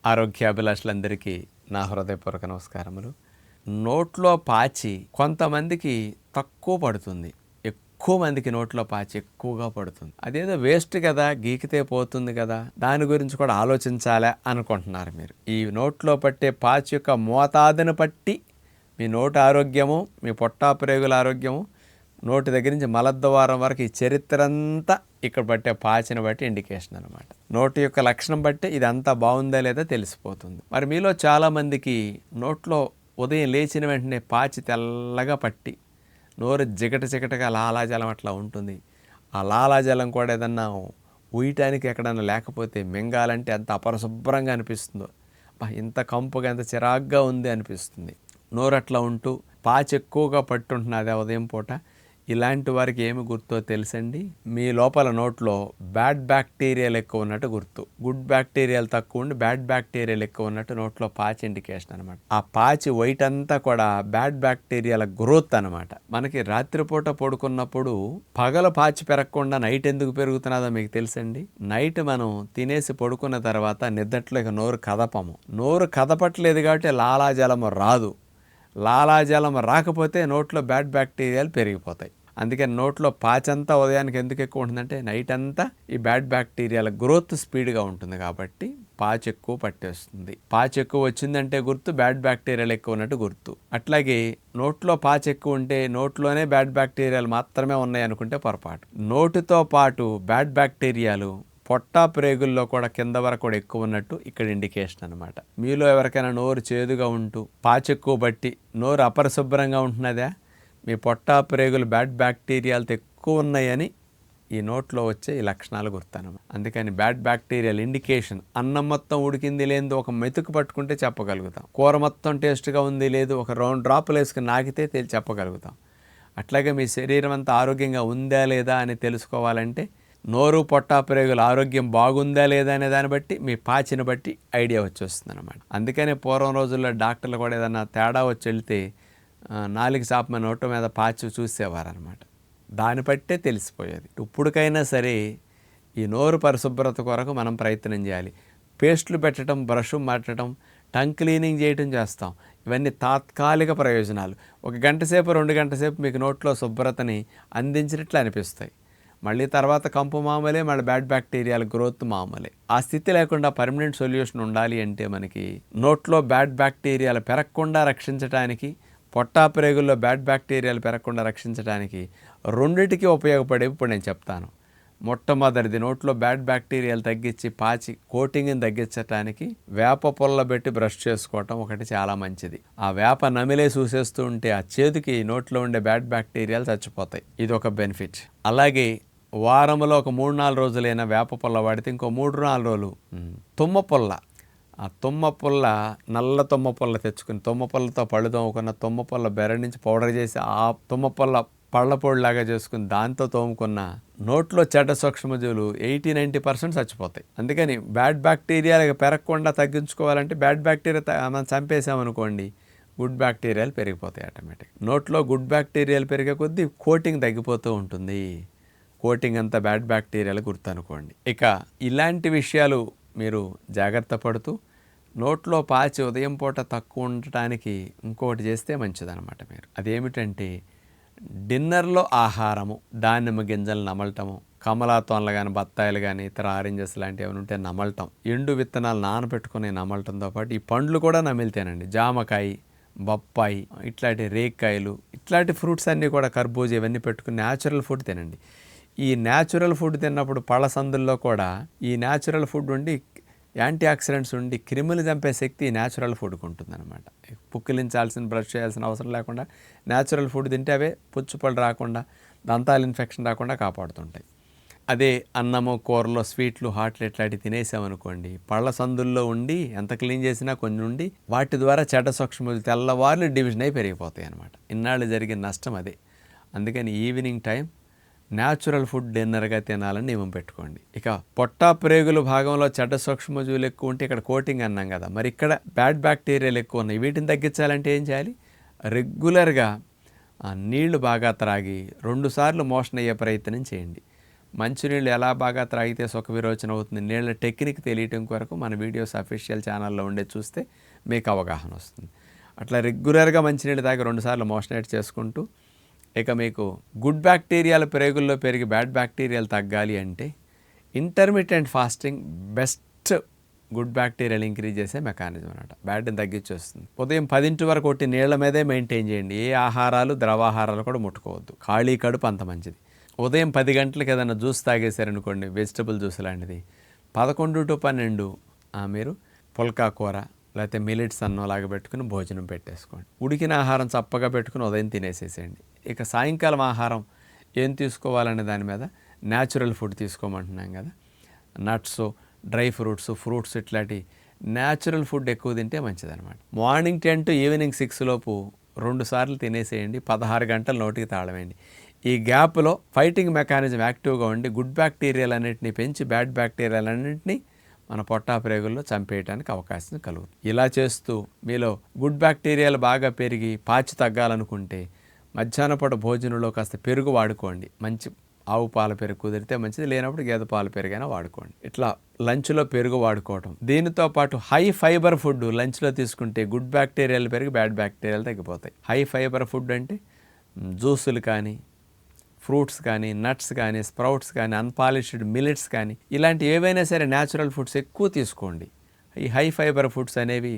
ఆరోగ్యాభిలాషులందరికీ నా హృదయపూర్వక నమస్కారములు. నోట్లో పాచి కొంతమందికి తక్కువ పడుతుంది, ఎక్కువ మందికి నోట్లో పాచి ఎక్కువగా పడుతుంది. అదేదో వేస్ట్ కదా, గీకితే పోతుంది కదా, దాని గురించి కూడా ఆలోచించాలా అనుకుంటున్నారు మీరు. ఈ నోట్లో పట్టే పాచి యొక్క మోతాదును బట్టి మీ నోటి ఆరోగ్యము, మీ పొట్టా ప్రేగుల ఆరోగ్యము, నోటి దగ్గర నుంచి మలద్వారం వరకు ఈ చరిత్ర అంతా ఇక్కడ పట్టే పాచిని బట్టి ఇండికేషన్ అనమాట. నోటి యొక్క లక్షణం బట్టి ఇది అంతా బాగుందా లేదా తెలిసిపోతుంది. మరి మీలో చాలామందికి నోట్లో ఉదయం లేచిన వెంటనే పాచి తెల్లగా పట్టి నోరు జిగటగా లాలాజలం అట్లా ఉంటుంది. ఆ లాలాజలం కూడా ఏదన్నా ఉయ్యటానికి ఎక్కడన్నా లేకపోతే మింగాలంటే అంత అపరిశుభ్రంగా అనిపిస్తుందో, ఇంత కంపుగా ఎంత చిరాగ్గా ఉంది అనిపిస్తుంది. నోరు అట్లా ఉంటూ పాచి ఎక్కువగా పట్టుంటున్నది ఉదయం పూట. ఇలాంటి వారికి ఏమి గుర్తో తెలుసండి? మీ లోపల నోట్లో బ్యాడ్ బ్యాక్టీరియాలు ఎక్కువ ఉన్నట్టు గుర్తు. గుడ్ బ్యాక్టీరియాలు తక్కువ ఉండి బ్యాడ్ బ్యాక్టీరియాలు ఎక్కువ ఉన్నట్టు నోట్లో పాచి ఇండికేషన్ అనమాట. ఆ పాచి వైట్ అంతా కూడా బ్యాడ్ బ్యాక్టీరియాల గ్రోత్ అనమాట. మనకి రాత్రిపూట పడుకున్నప్పుడు పగల పాచి పెరగకుండా నైట్ ఎందుకు పెరుగుతున్నదో మీకు తెలుసండి? నైట్ మనం తినేసి పడుకున్న తర్వాత నిద్రలో ఇక నోరు కదపము. నోరు కదపట్లేదు కాబట్టి లాలాజలము రాదు. లాలాజలం రాకపోతే నోట్లో బ్యాడ్ బ్యాక్టీరియాలు పెరిగిపోతాయి. అందుకని నోట్లో పాచంతా ఉదయానికి ఎందుకు ఎక్కువ ఉంటుందంటే నైట్ అంతా ఈ బ్యాడ్ బ్యాక్టీరియాల గ్రోత్ స్పీడ్గా ఉంటుంది కాబట్టి పాచి ఎక్కువ పట్టేస్తుంది. పాచి ఎక్కువ వచ్చిందంటే గుర్తు బ్యాడ్ బ్యాక్టీరియాలు ఎక్కువ ఉన్నట్టు గుర్తు. అట్లాగే నోట్లో పాచి ఎక్కువ ఉంటే నోట్లోనే బ్యాడ్ బ్యాక్టీరియాలు మాత్రమే ఉన్నాయి అనుకుంటే పొరపాటు. నోటితో పాటు బ్యాడ్ బ్యాక్టీరియాలు పొట్టా ప్రేగుల్లో కూడా కింద వరకు కూడా ఎక్కువ ఉన్నట్టు ఇక్కడ ఇండికేషన్ అనమాట. మీలో ఎవరికైనా నోరు చేదుగా ఉంటూ పాచి ఎక్కువ బట్టి నోరు అపరిశుభ్రంగా ఉంటున్నదా, మీ పొట్టా ప్రేగులు బ్యాడ్ బ్యాక్టీరియాలతో ఎక్కువ ఉన్నాయని ఈ నోట్లో వచ్చే ఈ లక్షణాలు గుర్తాను. అందుకని బ్యాడ్ బ్యాక్టీరియాల ఇండికేషన్ అన్నం మొత్తం ఉడికింది లేదు ఒక మెతుకు పట్టుకుంటే చెప్పగలుగుతాం. కూర మొత్తం టేస్ట్గా ఉంది లేదు ఒక 2 డ్రాపులు వేసుకుని నాకితే చెప్పగలుగుతాం. అట్లాగే మీ శరీరం అంతా ఆరోగ్యంగా ఉందా లేదా అని తెలుసుకోవాలంటే నోరు పొట్టా ప్రేగుల ఆరోగ్యం బాగుందా లేదా అనే దాన్ని బట్టి మీ పాచిని బట్టి ఐడియా వచ్చేస్తుంది అనమాట. అందుకనే పూర్వం రోజుల్లో డాక్టర్లు కూడా ఏదన్నా తేడా వచ్చి వెళ్తే నాలుగు చాప నోటు మీద పాచి చూసేవారు అనమాట. దాన్ని బట్టే తెలిసిపోయేది. ఇప్పటికైనా సరే ఈ నోరు పరిశుభ్రత కొరకు మనం ప్రయత్నం చేయాలి. పేస్టులు పెట్టడం, బ్రష్ మార్చడం, టంగ్ క్లీనింగ్ చేయటం చేస్తాం. ఇవన్నీ తాత్కాలిక ప్రయోజనాలు. 1 గంట సేపు 2 గంటల సేపు మీకు నోట్లో శుభ్రతని అందించినట్లు అనిపిస్తాయి. మళ్ళీ తర్వాత కంపు మామూలే, మళ్ళీ బ్యాడ్ బ్యాక్టీరియాల గ్రోత్ మామూలే. ఆ స్థితి లేకుండా పర్మనెంట్ సొల్యూషన్ ఉండాలి అంటే మనకి నోట్లో బ్యాడ్ బ్యాక్టీరియాలు పెరగకుండా రక్షించడానికి, పొట్టా ప్రేగుల్లో బ్యాడ్ బ్యాక్టీరియాలు పెరగకుండా రక్షించడానికి రెండిటికి ఉపయోగపడేవి ఇప్పుడు నేను చెప్తాను. మొట్టమొదటిది నోట్లో బ్యాడ్ బ్యాక్టీరియాలు తగ్గించి పాచి కోటింగ్ని తగ్గించడానికి వేప పుల్ల పెట్టి బ్రష్ చేసుకోవటం ఒకటి చాలా మంచిది. ఆ వేప నమిలే చూసేస్తూ ఉంటే ఆ చేతికి నోట్లో ఉండే బ్యాడ్ బ్యాక్టీరియాలు చచ్చిపోతాయి. ఇది ఒక బెనిఫిట్. అలాగే వారంలో ఒక 3-4 రోజులైనా వేప పుల్ల వాడితే ఇంకో 3-4 రోజులు తుమ్మ పుల్ల, ఆ తుమ్మ పుల్ల, నల్ల తుమ్మ పుల్ల తెచ్చుకుని తుమ్మ పుల్లతో పళ్ళు తోముకున్న తుమ్మ పుల్ల బెర్ర నుంచి పౌడర్ చేసి ఆ తుమ్మ పుల్ల పళ్ళ పొడిలాగా చేసుకుని దాంతో తోముకున్న నోట్లో చెడ్డ సూక్ష్మజీవులు 80-90% చచ్చిపోతాయి. అందుకని బ్యాడ్ బ్యాక్టీరియాలు పెరగకుండా తగ్గించుకోవాలంటే బ్యాడ్ బ్యాక్టీరియా మనం చంపేసామనుకోండి, గుడ్ బ్యాక్టీరియాలు పెరిగిపోతాయి ఆటోమేటిక్. నోట్లో గుడ్ బ్యాక్టీరియాలు పెరిగే కొద్దీ కోటింగ్ తగ్గిపోతూ ఉంటుంది. కోటింగ్ అంతా బ్యాడ్ బ్యాక్టీరియాలు గుర్తనుకోండి. ఇక ఇలాంటి విషయాలు మీరు జాగ్రత్త పడుతూ నోట్లో పాచి ఉదయం పూట తక్కువ ఉండటానికి ఇంకోటి చేస్తే మంచిదన్నమాట. మీరు అదేమిటంటే డిన్నర్లో ఆహారము, దానిమ్మ గింజలు నమలటము, కమలాతోన్లు కానీ బత్తాయిలు కానీ ఇతర ఆరెంజెస్ లాంటివి ఏమైనా ఉంటే నమలటం, ఎండు విత్తనాలు నానబెట్టుకుని నమలటంతో పాటు ఈ పండ్లు కూడా నమిలితేనండి. జామకాయ, బొప్పాయి, ఇట్లాంటి రేక్కాయలు, ఇట్లాంటి ఫ్రూట్స్ అన్నీ కూడా కర్బూజా ఇవన్నీ పెట్టుకుని న్యాచురల్ ఫుడ్ తినండి. ఈ న్యాచురల్ ఫుడ్ తిన్నప్పుడు పళ్ళ సందుల్లో కూడా ఈ న్యాచురల్ ఫుడ్ ఉండి యాంటీ ఆక్సిడెంట్స్ ఉండి క్రిములు చంపే శక్తి న్యాచురల్ ఫుడ్కి ఉంటుందన్నమాట. పుక్కిలించాల్సిన, బ్రష్ చేయాల్సిన అవసరం లేకుండా న్యాచురల్ ఫుడ్ తింటే అవే పుచ్చుపళ్ళు రాకుండా, దంతాలు ఇన్ఫెక్షన్ రాకుండా కాపాడుతుంటాయి. అదే అన్నము, కూరలో స్వీట్లు, హాట్లు ఇట్లాంటివి తినేసామనుకోండి, పళ్ళ సందుల్లో ఉండి ఎంత క్లీన్ చేసినా కొన్ని ఉండి వాటి ద్వారా చెడ్డ సూక్ష్మజీవులు తెల్లవార్లు డివిజన్ అయి పెరిగిపోతాయి అన్నమాట. ఇన్నాళ్ళు జరిగిన నష్టం అదే. అందుకని ఈవినింగ్ టైం న్యాచురల్ ఫుడ్ డిన్నర్గా తినాలని నియమం పెట్టుకోండి. ఇక పొట్టా ప్రేగుల భాగంలో చెడ్డ సూక్ష్మజీవులు ఎక్కువ ఉంటే ఇక్కడ కోటింగ్ అన్నాం కదా, మరి ఇక్కడ బ్యాడ్ బ్యాక్టీరియాలు ఎక్కువ ఉన్నాయి. వీటిని తగ్గించాలంటే ఏం చేయాలి? రెగ్యులర్గా నీళ్లు బాగా త్రాగి 2 సార్లు మోషన్ అయ్యే ప్రయత్నం చేయండి. మంచినీళ్ళు ఎలా బాగా త్రాగితే సుఖ విరోచన అవుతుంది, నీళ్ళ టెక్నిక్ తెలియటం కొరకు మన వీడియోస్ అఫీషియల్ ఛానల్లో ఉండే చూస్తే మీకు అవగాహన వస్తుంది. అట్లా రెగ్యులర్గా మంచినీళ్ళు తాగి 2 సార్లు మోషనేట్ చేసుకుంటూ, ఇక మీకు గుడ్ బ్యాక్టీరియాలు ప్రేగుల్లో పెరిగి బ్యాడ్ బ్యాక్టీరియాలు తగ్గాలి అంటే ఇంటర్మిటెంట్ ఫాస్టింగ్ బెస్ట్ గుడ్ బ్యాక్టీరియాలు ఇంక్రీజ్ చేసే మెకానిజం అన్నమాట. బ్యాడ్ని తగ్గించేస్తుంది. ఉదయం 10 వరకు ఒకటి నీళ్ల మీదే మెయింటైన్ చేయండి. ఏ ఆహారాలు ద్రవాహారాలు కూడా ముట్టుకోవద్దు. ఖాళీ కడుపు అంత మంచిది. ఉదయం 10 గంటలకు ఏదైనా జ్యూస్ తాగేశారనుకోండి, వెజిటబుల్ జ్యూస్ లాంటిది, 11 to 12 మీరు పుల్కా కూర లేకపోతే మిల్లెట్స్ అన్నం లాగా పెట్టుకుని భోజనం పెట్టేసుకోండి. ఉడికిన ఆహారం చప్పగా పెట్టుకుని ఉదయం తినేసేసేయండి. ఇక సాయంకాలం ఆహారం ఏం తీసుకోవాలనే దాని మీద న్యాచురల్ ఫుడ్ తీసుకోమంటున్నాం కదా, నట్స్, డ్రై ఫ్రూట్స్ ఇట్లాంటి న్యాచురల్ ఫుడ్ ఎక్కువ తింటే మంచిదన్నమాట. మార్నింగ్ 10 to ఈవినింగ్ 6 లోపు 2 సార్లు తినేసేయండి. 16 గంటలు నోటికి తాళవేయండి. ఈ గ్యాప్లో ఫైటింగ్ మెకానిజం యాక్టివ్గా ఉండి గుడ్ బ్యాక్టీరియాలన్నింటినీ పెంచి బ్యాడ్ బ్యాక్టీరియాలన్నింటినీ మన పొట్టా ప్రేగుల్లో చంపేయడానికి అవకాశం కలుగుతుంది. ఇలా చేస్తూ మీలో గుడ్ బ్యాక్టీరియాలు బాగా పెరిగి పాచి తగ్గాలనుకుంటే మధ్యాహ్న పూట భోజనంలో కాస్త పెరుగు వాడుకోండి. మంచి ఆవు పాల పెరుగు కుదిరితే మంచిది, లేనప్పుడు గేదె పాల పెరుగైనా వాడుకోండి. ఇట్లా లంచ్లో పెరుగు వాడుకోవటం. దీనితో పాటు హై ఫైబర్ ఫుడ్ లంచ్లో తీసుకుంటే గుడ్ బ్యాక్టీరియాలు పెరిగి బ్యాడ్ బ్యాక్టీరియాలు తగ్గిపోతాయి. హై ఫైబర్ ఫుడ్ అంటే జ్యూసులు కానీ, ఫ్రూట్స్ కానీ, నట్స్ కానీ, స్ప్రౌట్స్ కానీ, అన్పాలిష్డ్ మిల్లెట్స్ కానీ, ఇలాంటి ఏవైనా సరే న్యాచురల్ ఫుడ్స్ ఎక్కువ తీసుకోండి. ఈ హై ఫైబర్ ఫుడ్స్ అనేవి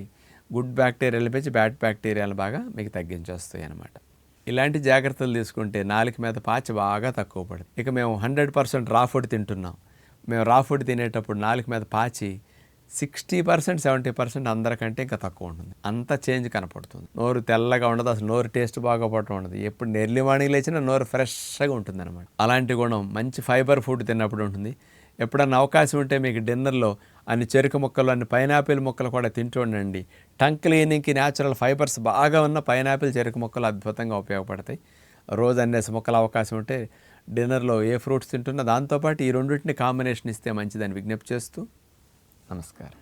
గుడ్ బ్యాక్టీరియాలు పెంచి బ్యాడ్ బ్యాక్టీరియాలు బాగా మీకు తగ్గించేస్తాయి అన్నమాట. ఇలాంటి జాగ్రత్తలు తీసుకుంటే నాలుక మీద పాచి బాగా తక్కువ పడుతుంది. ఇక మేము 100% రా ఫుడ్ తింటున్నాం. మేము రా ఫుడ్ తినేటప్పుడు నాలుక మీద పాచి 60%, 70% అందరికంటే ఇంకా తక్కువ ఉంటుంది. అంత చేంజ్ కనపడుతుంది. నోరు తెల్లగా ఉండదు, అసలు నోరు టేస్ట్ బాగా పడటం ఉండదు. ఎప్పుడు ఎర్లీ మార్నింగ్ లేచినా నోరు ఫ్రెష్గా ఉంటుంది అనమాట. అలాంటి గుణం మంచి ఫైబర్ ఫుడ్ తిన్నప్పుడు ఉంటుంది. ఎప్పుడన్నా అవకాశం ఉంటే మీకు డిన్నర్లో అన్ని చెరుకు ముక్కలు, అన్ని పైనాపిల్ ముక్కలు కూడా తింటూ ఉండండి. టంగ్ క్లీనింగ్కి న్యాచురల్ ఫైబర్స్ బాగా ఉన్న పైనాపిల్, చెరుకు ముక్కలు అద్భుతంగా ఉపయోగపడతాయి. రోజు అన్నేసి ముక్కలు అవకాశం ఉంటే డిన్నర్లో ఏ ఫ్రూట్స్ తింటున్నా దాంతోపాటు ఈ రెండింటిని కాంబినేషన్ ఇస్తే మంచిదని విజ్ఞప్తి చేస్తూ నమస్కారం.